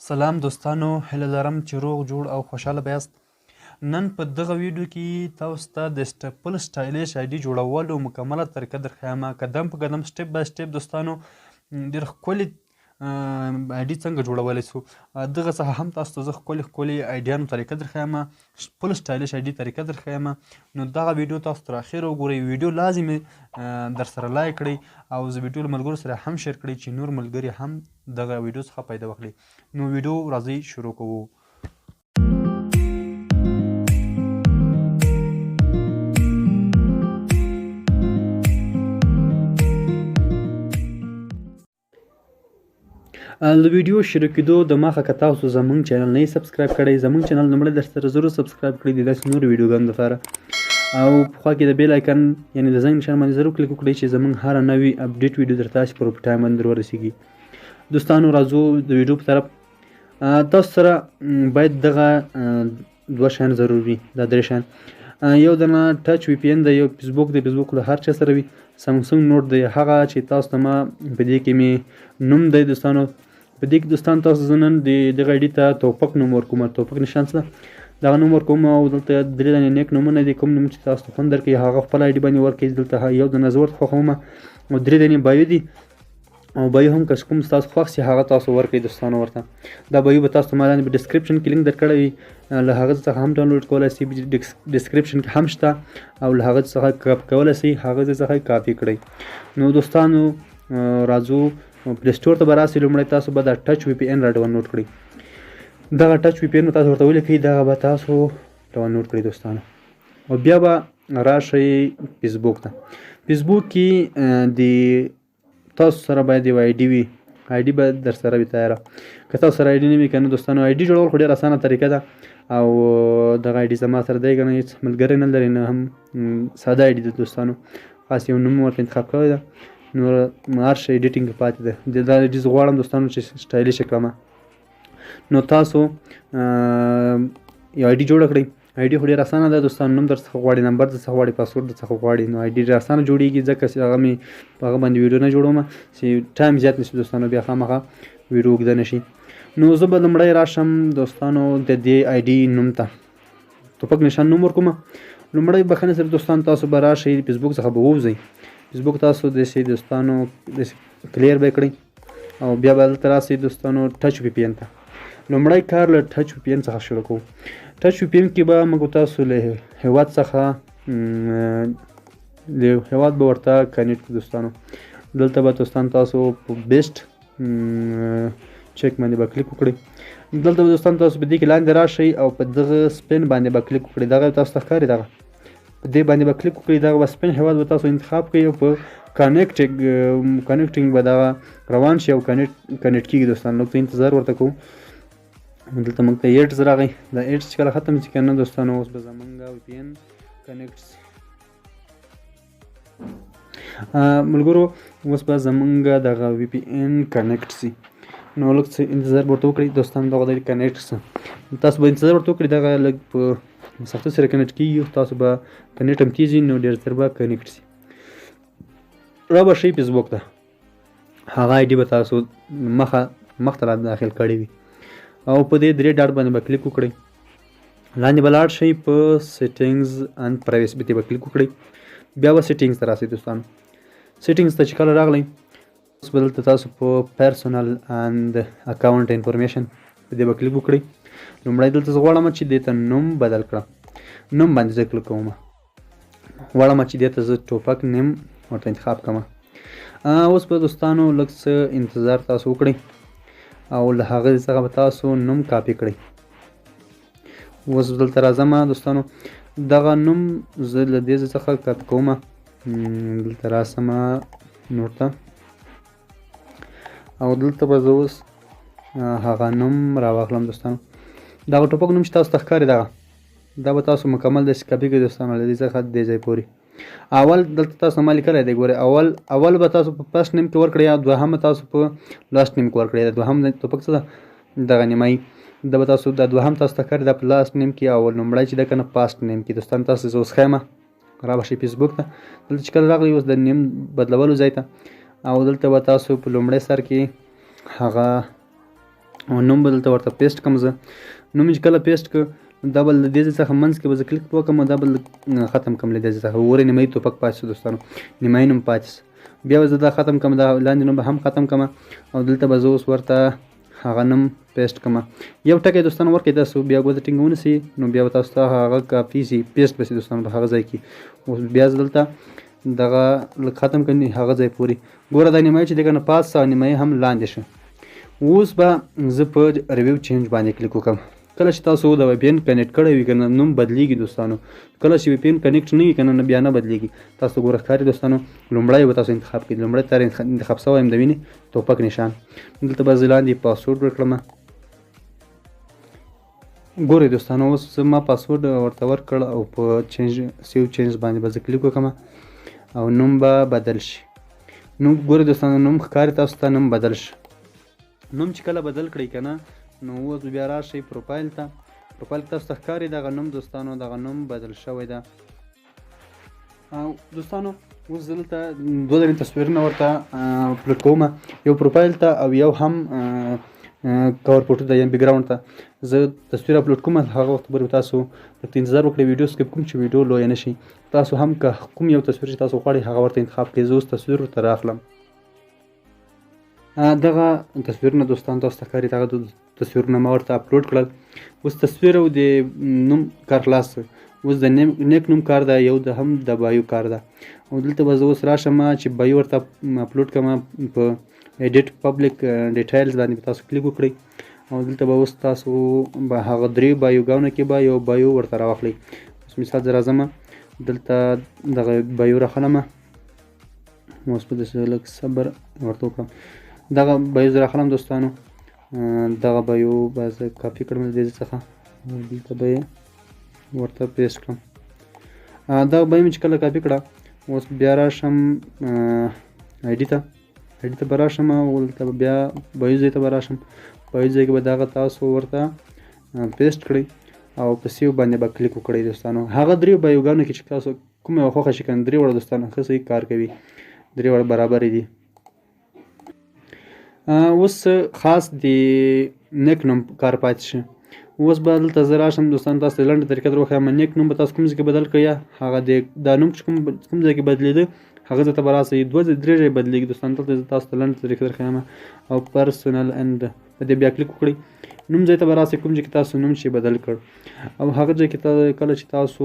سلام دوستانو، هیله لرم چې روغ جوړ او خوشحاله بیاست. نن په دغه ویډیو کې تاسو ته د سټايلیش ايډي جوړولو مکمله طریقه درښیم. قدم په قدم سټپ بای سټپ دوستانو ډېر ښکلي ايډي څنګه جوړولی سو. دغه څخه هم تاسو ته زه ښکلي ايډیانو طریقه درښیم، فل سټايلیش ايډي طریقه درښیم. نو دغه ویډیو تاسو تر اخره وګورئ. ویډیو لازمي در سره لایک کړئ او د ویډیو له ملګرو سره هم شیر کړئ چې نور ملګري هم دغه ویډیو څخه پیدا وکړي. نو ویډیو راځئ شروع کوو. د ویډیو شروع کېدو دمخه که تاسو زموږ چینل نه یې سبسکرایب کړی، زموږ چینل لومړی در سره ضرور سبسکرایب کړئ د داسې نورو ویډیوګانو لپاره، او په خوا کې د بیل آیکن یعنې د زنګ نشان باندې ضرور کلیک وکړئ چې زموږ هره نوې اپډیټ ویډیو درته تاسې په ټایم باندې در ورسیږي. دوستانو راځو د ویډیو په طرف. تاسو سره باید دغه دوه شیان ضرور وي، دا درې شیان. یو دنه ټچ وي پی ان دی، یو فیسبوک دی، فیسبوک له هر چا سره وي. سامسنګ نوټ دی، هغه چې تاسو ته ما په دې کې مې نوم دی دوستانو. په دې کې دوستان تاسو زه نن د دغه ايډي ته توپک نوم ورکوم. توپک نشان څه ده؟ دغه نوم ورکوم او دلته درې دانې نیک نومونه دي. کوم نوم چې تاسو ته خوند درکوي هغه خپل ايډي باندې ورکړئ. دلته یو دانه زه ورته خوښوم او درې دانې بایو دي، او بایو هم که کوم تاسو خوښ شي هغه تاسو ورکړئ دوستانو ورته. دا بایو به تاسو ته ما لاندې په ډسکرپشن کې لینک درکړی وي، له هغه څخه هم ډاونلوډ کولی شئ. ډسکرپشن کې هم شته او له هغه څخه کاپي کولی شئ، هغه څخه کاپي کړئ. نو دوستانو راځو پلی سټور ته به راسئ. لومړی تاسو به دا ټچ وي پی ان را ډاونلوډ کړئ. دغه ټچ وي پی ان تاسو ورته ولیکئ، دغه به تاسو ډاونلوډ کړئ دوستانو، او بیا به راشئ فیسبوک ته. فیسبوک کې د تاسو سره باید یو ايډي وي، ايډي به در سره وي تیاره. که تاسو سره ايډي نه وي که نه دوستانو، ايډي جوړول خو ډېره اسانه طریقه ده، او دغه ايډي زما سره دی که نه هېڅ ملګری نه لري، نه هم ساده ايډي ده دوستانو. خاص یو نوم ورته انتخاب کړی ده، نور هر شی ایډیټینګ کې پاتې ده. دا ايډي زه غواړم دوستانو چې سټايلیش یې کړم. نو تاسو یو ايډي جوړه کړئ. ايډي خو ډېره اسانه ده دوستانو. نوم در څخه غواړي، نمبر در څخه غواړي، پاسورډ در څخه غواړي. نو ايډي ډېره اسانه جوړېږي، ځکه چې هغه مې په هغه باندې ویډیو نه جوړوم چې ټایم زیات نه شي دوستانو، بیا خامخا ویډیو اوږده نه شي. نو زه به لومړی راشم دوستانو د دې ايډي نوم ته، توپک نشان نوم ورکوم. لومړی بخښنې سره دوستان تاسو به راشئ فیسبوک څخه به ووځئ. فیسبوک تاسو داسې دوستانو داسې کلیر به یې کړئ او بیا به دلته راسئ دوستانو ټچ وي پی ان ته. لومړی کار له ټچ وي پی ان څخه شروع کوو. ټچ وي پی ان کې به موږ تاسو له هېواد څخه د هېواد به ورته کنیکټ کړو دوستانو. دلته به دوستان تاسو په بیسټ چیک باندې به کلیک وکړئ. دلته به دوستان تاسو په دې کې لاندې راشئ او په دغه سپین باندې به کلیک وکړئ. دغه تاسو ته ښکاري، دغه په دې باندې به کلیک وکړئ. دغه به سپین هېواد به تاسو انتخاب کړئ او په کنیکټینګ به دغه روان شي او کنیکټ کېږي دوستان. لږ څه انتظار ورته کوو. دلته موږ ته ایډز راغی. دا ایډز چې کله ختم شي که نه دوستانو، اوس به زموږ وي پی ان کنیکټ شي. ملګرو اوس به زموږ دغه وي پی ان کنیکټ شي. نو لږ څه انتظار ورته وکړئ دوستانو، دغه دی کنیکټ شي. تاسو به انتظار ورته وکړئ، دغه لږ په سختۍ سره کنیکټ کېږي. تاسو به کنیکټ هم کېږي، نو ډېر ژر به کنیکټ شي. را به شئ فیسبوک ته. هغه ايډي به تاسو مخته را داخل کړی وي او په دې درې ډاټ باندې به کلیک وکړئ. لاندې به لاړ شئ، په سیټینګز اند پرایویسي به کلیک وکړئ. بیا به سیټینګز ته راسئ دوستانو. سیټینګز ته چې کله راغلی، اوس به دلته تاسو په پرسونل اند اکاونټ انفارمیشن په دې به کلیک وکړئ. لومړی دلته زه غواړم چې دې ته نوم بدل کړم. نوم باندې زه کلیک کوم. غواړم چې دې ته زه ټوپک نیم ورته انتخاب کړم. اوس به دوستانو لږ څه انتظار تاسو وکړئ او له هغه څخه به تاسو نوم کاپي کړئ. اوس دلته راځم دوستانو، دغه نوم زه له دې ځای څخه کاپي کوم. دلته راسم نوټ ته او دلته به زه اوس هغه نوم راواخلم دوستانو. دغه ټوپک نوم چې تاسو ته ښکاري، دا به تاسو مکمل داسې کاپي کړئ دوستانو، له دې څخه دې ځای پورې. اول دلته تاسو ما لیکلی دی، ګورئ اول به تاسو په فرسټ نیم کې ورکړئ، یا دوهم تاسو په لاست نیم کې ورکړئ. د دوهم توپک څه ده؟ دغه نیمایي. دا به تاسو د دوهم تاسو ته ښکاري، دا په لاست نیم کې، او لومړی چې ده که نه پاسټ نیم کې. دوستان تاسو زه اوس ښیم، را به شئ فیسبوک ته. دلته چې کله راغلئ اوس د نیم بدلولو ځای ته، او دلته به تاسو په لومړی سر کې هغه او نوم به دلته ورته پیسټ کړم زه. نوم چې کله پیسټ کړ دا به له دې ځای څخه منځ کې به زه کلیک وکړم دا به ختم کړم له دې ځای څخه. وګورئ نیمایي توپک پاتې شو دوستانو، نیمایي نوم پاتې شو. بیا به زه دا ختم کړم، دا لاندې نوم به هم ختم کړم او دلته به زه اوس ورته هغه نوم پیسټ کړم. یو ټکی دوستانو ورکړئ تاسو بیا ګوته ټینګه ونیسئ نو بیا به تاسو ته هغه کاپي سي پیسټ به سي دوستانو په هغه ځای کې. اوس بیا زه دلته دغه لږ ختم کړم هغه ځای پورې. ګوره دا نیمایي چې دی که نه پاس او نیمایي هم لاندې شه. اوس به زه په ریویو چینج باندې کلیک وکړم. کله چې تاسو د وی پی این کنیکټ کړی وي که نه نوم بدلیږي دوستانو. کله چې وی پی این کنیکټ نه وي که نه بیا نه بدلیږي. تاسو ګوره ښکاري دوستانو لومړی به تاسو انتخاب کړئ. لومړی تر انتخاب شوی یم د وینې توپک نشان. دلته به زه لاندې پاسورډ ورکړم. ګورئ دوستانو اوس ما پاسورډ ورته ورکړ او په چینج سیو چینج باندې به زه کلیک وکړم او نوم به بدل شي. نوم ګورئ دوستانو نوم ښکاري تاسو ته نوم بدل شي. نوم چې کله بدل کړئ که نه نو اوس بیا راشئ پروفایل ته. پروفایل کې تاسو ته ښکاري دغه نوم دوستانو دغه نوم بدل شوی ده. او دوستانو اوس زه دلته دوه درې تصویرونه ورته اپلوډ کوم، یو پروفایل ته او یو هم کور فوټو ته یا بیکګراوند ته. زه تصویر اپلوډ کوم هغه وخت پورې تاسو لږ انتظار وکړئ ویډیو سکیپ کوم چې ویډیو لویه نه شي. تاسو هم که کوم یو تصویر چې تاسو غواړئ هغه ورته انتخاب کړئ. زه اوس تصویر ورته راخلم. دغه تصویرونه دوستان تاسو ته ښکاري دغه تصویرونه ما ورته اپلوډ کړل. اوس تصویر او د نوم کار خلاص. اوس د نیک نوم کار ده، یو د هم د بایو کار ده. او دلته به زه اوس راشم چې بایو ورته اپلوډ کړم په ایډیټ پبلک ډیټیلز باندې به تاسو کلیک وکړئ او دلته به اوس تاسو به هغه درې بایوګانو کې به یو بایو ورته راواخلئ. اوس مثال زه راځم دلته دغه بایو راخلم. اوس به داسې لږ صبر ورته وکړم. دغه بایو زه راخلم دوستانو. دغه بایو به زه کاپي کړم د دې څخه دلته به یې ورته پیسټ کړم. دغه بایو مې چې کله کاپي کړه اوس بیا راشم ايډي ته. ايډي ته به راشم او دلته به بیا بایو ځای ته به راشم. بایو ځای کې به دغه تاسو ورته پیسټ کړئ او په سیو باندې به کلیک وکړئ دوستانو. هغه درې بایوګانو کې چې تاسو کومه یوه خوښه شي که نه درې وړه دوستانو ښه صحیح کار کوي، درې وړه برابرې دي. اوس خاص د نیک نوم کار پاتې شه. اوس به دلته زه راشم دوستانو تاسو ته لنډه طریقه در وښیم. نیک نوم به تاسو کوم ځای کې بدل کړئ یا هغه دا نوم چې کوم ځای کې بدلېده هغه ځای ته به راسئ. دوه درې ځای بدلېږي دوستانو. دلته زه تاسو ته لنډه طریقه در ښیم او پرسنل اند په دې بیا کلیک وکړئ. نوم ځای ته به راسئ کوم ځای کې تاسو نوم چې بدل کړ او هغه ځای کې کله چې تاسو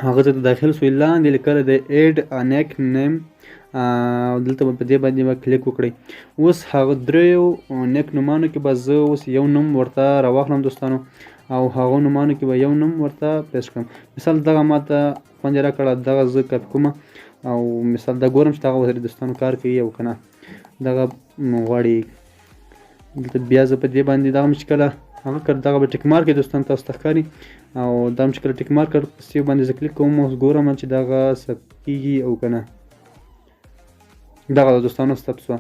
هغه ځای ته داخل شوئ لاندې لیکلی دی ایډ ا نیک نیم او دلته به په دې باندې به کلیک وکړئ. اوس هغه دریو نیک نومانو کې به زه اوس یو نوم ورته راواخلم دوستانو او هغو نومانو کې به یو نوم ورته پیسټ کړم. مثال دغه ما ته خوند یې راکړه دغه زه کاپي کوم او مثال دا ګورم چې دغه ورته دوستانو کار کوي او که نه دغه غواړي. دلته بیا زه په دې باندې دغه مې چې کله هغه کړ دغه به ټیک مارک دوستانو تاسو ته ښکاري او دا مې چې کله ټیک مارک کړ په سیو باندې زه کلیک کوم اوس ګورم چې دغه ثبت کېږي او که نه. دغه دوستانو ثبت شوه.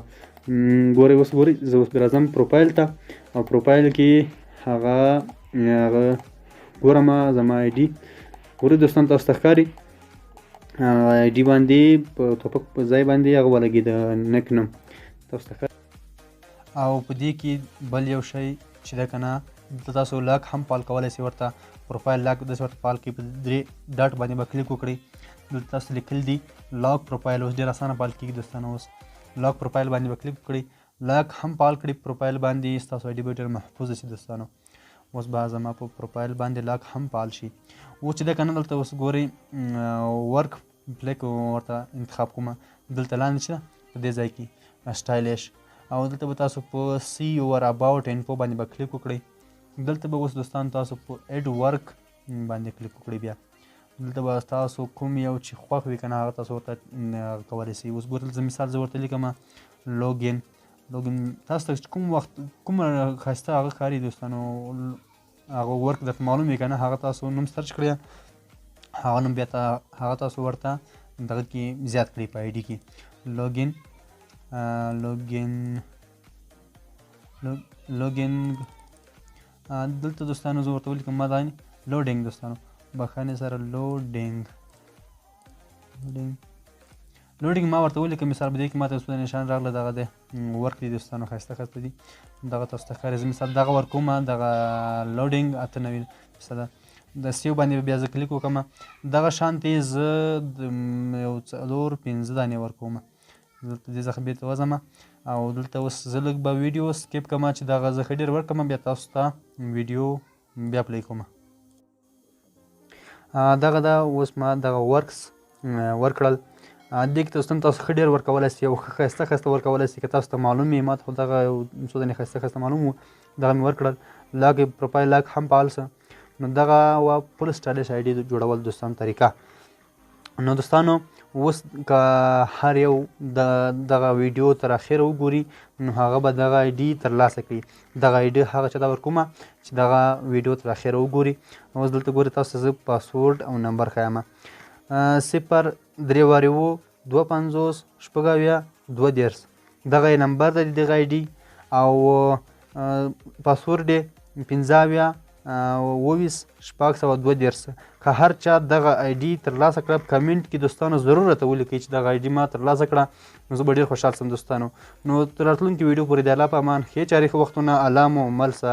ګورئ اوس ګورئ زه اوس راځم پروفایل ته او پروفایل کې هغه ګورم زما ايډي. ګورئ دوستانو تاسو ته ښکاري ايډي باندې په توپک په ځای باندې هغه ولګېده نیک نوم تاسو ته ښکاري. او په دې کې بل یو شی چې ده که نه دلته تاسو لاک هم فعال کولی شئ. ورته پروفایل لاک داسې ورته فعال کړئ. په درې ډاټ باندې به کلیک وکړئ. دلته تاسو لیکل دي لاک پروفایل. اوس ډېر اسانه فعال کېږي دوستانو. اوس لاک پروفایل باندې به کلیک وکړئ. لاک هم فعال کړئ پروفایل باندې ستاسو ايډي به ډېر محفوظ شي دوستانو. اوس به زما په پروفایل باندې لاک هم فعال شي. اوس چې ده که نه دلته اوس ګورئ ورک پلیک ورته انتخاب کوم. دلته لاندې چې ده په دې ځای کې سټايلیش او دلته به تاسو په سی یور اباوټ انفو باندې به کلیک وکړئ. دلته به اوس دوستان تاسو په ایډ ورک باندې کلیک وکړئ. بیا دلته به تاسو کوم یو چې خوښ وي که نه هغه تاسو ورته کولی شئ. اوس ګورئ زه مثال زه ورته لیکم لوګین. تاسو ته کوم وخت کومه ښایسته هغه ښکاري دوستانو هغه ورک درته معلوم وي که نه هغه تاسو نوم سرچ کړئ هغه نوم بیا هغه تاسو ورته دغه کې زیات کړئ په ايډي کې لوګین دلته دوستانو زه ورته ولیکم ما دا لوډینګ دوستانو بخښنې سره لوډینګ لوډینګ ما ورته ولیکه مثال په دې کې ماته څو نشان راغله دغه دی ورک دی دوستانو ښایسته ښایسته دي دغه تاسو ته ښکاري زه مثال دغه ورکوم دغه لوډینګ 98 مثلا د سیو باندې بیا زه کلیک وکړم دغه شانتې زه یو 4-5 دانې ورکوم دلته دې څخه بېرته وځم او دلته اوس زه لږ به ویډیو سکیپ کړم چې دغه زه ښه ډېر ورکړم بیا تاسو ته ویډیو بیا پلی کوم دغه دا اوس ما دغه ورکس ورکړل دې کې تاسو ښه ډېر ورکولی سئ او ښه ښایسته ښایسته ورکولی سئ که تاسو ته معلوم وي ما ته خو دغه څو دانې ښایسته ښایسته معلوم وو دغه مې ورکړل لاګ پروفایل لاګ هم فعال شه نو دغه وه فل سټایلیش آیډي جوړول دوستانو طریقه نو دوستانو اوس که هر یو دغه ویډیو تر اخره وګوري نو هغه به دغه آیډي ترلاسه کړي دغه آیډي هغه چا ته ورکومه چې دغه ویډیو تر اخره وګوري اوس دلته ګوري تاسو ته زه پاسورډ او نمبر ښیم 0-3-52-56-2 دغه یې نمبر دی دغه آیډي او پاسورډ یې 15-22 که هر چا دغه آیډي ترلاسه کړه په کمنټ کې دوستانو ضرور راته ولیکئ چې دغه آیډي ما ترلاسه کړه نو زه به ډېر خوشحال شم دوستانو نو تر راتلونکي ویډیو پورې د الله په امان ښې چارې ښه وختونه الله مو مل سه